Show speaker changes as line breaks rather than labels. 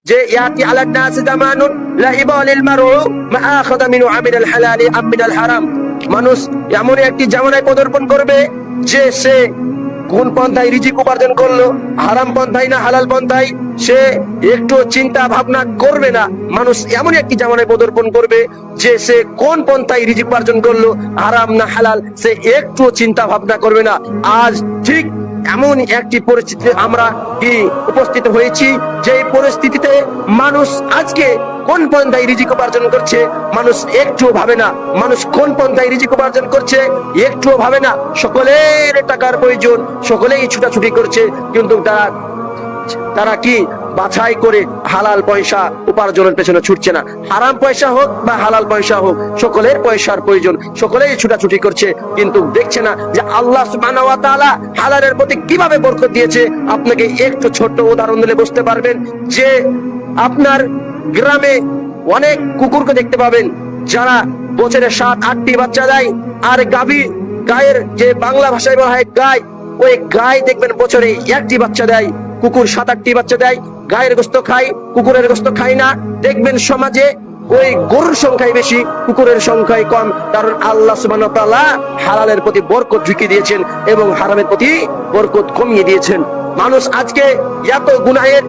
যে ইয়াতি আলান নাস জামানুন লা ইবালিল মারউ মা আখাযা মিনু আমিনাল হালালি আম মিনাল হারাম। মানুষ এমন একটি জামানায় পদার্পণ করবে যে সে কোন পন্থায় রিজিক উপার্জন করলো, হারাম পন্থায় না হালাল পন্থায়, সে একটু চিন্তা ভাবনা করবে না। মানুষ এমন একটি জামানায় পদার্পণ করবে যে সে কোন পন্থায় রিজিক উপার্জন করলো, হারাম না হালাল, সে একটু চিন্তা ভাবনা করবে না। আজ ঠিক এমন একটি পরিস্থিতিতে আমরা কি উপস্থিত হয়েছি, যে পরিস্থিতিতে মানুষ আজকে কোন পন্থায় রিজিক উপার্জন করছে মানুষ একটু ভাবে না। মানুষ কোন পন্থায় রিজিক উপার্জন করছে একটু ভাবে না। সকলের টাকার প্রয়োজন, সকলেই ছুটাছুটি করছে, কিন্তু তারা কি বাছাই করে হালাল পয়সা উপার্জনের পেছনে ছুটছে না। হারাম পয়সা হোক বা হালাল পয়সা হোক, সকলের পয়সার প্রয়োজন, সকলেই ছুটাছুটি করছে, কিন্তু দেখছে না যে আল্লাহ সুবহানাহু ওয়া তাআলা হালালের প্রতি কিভাবে বরকত দিয়েছে। আপনাকে একটু ছোট্ট উদাহরণ দিলে বুঝতে পারবেন যে আপনার গ্রামে অনেক কুকুরকে দেখতে পাবেন যারা বছরে 7-8টি বাচ্চা দেয়। আর গায়ের যে বাংলা ভাষায় বলা হয় গায়, ওই গায় দেখবেন বছরে 1টি বাচ্চা দেয়। কুকুর 7-8টি বাচ্চা দেয়। গায়ের গোশত খায়, কুকুরের গোশত খায় না। দেখবেন সমাজে ওই গরুর সংখ্যাই বেশি, কুকুরের সংখ্যাই কম, কারণ আল্লাহ সুবহানাহু ওয়া তাআলা হালালের প্রতি বরকত ঢুকিয়ে দিয়েছেন এবং হারামের প্রতি বরকত কমিয়ে দিয়েছেন। মানুষ আজকে এত গুনাহের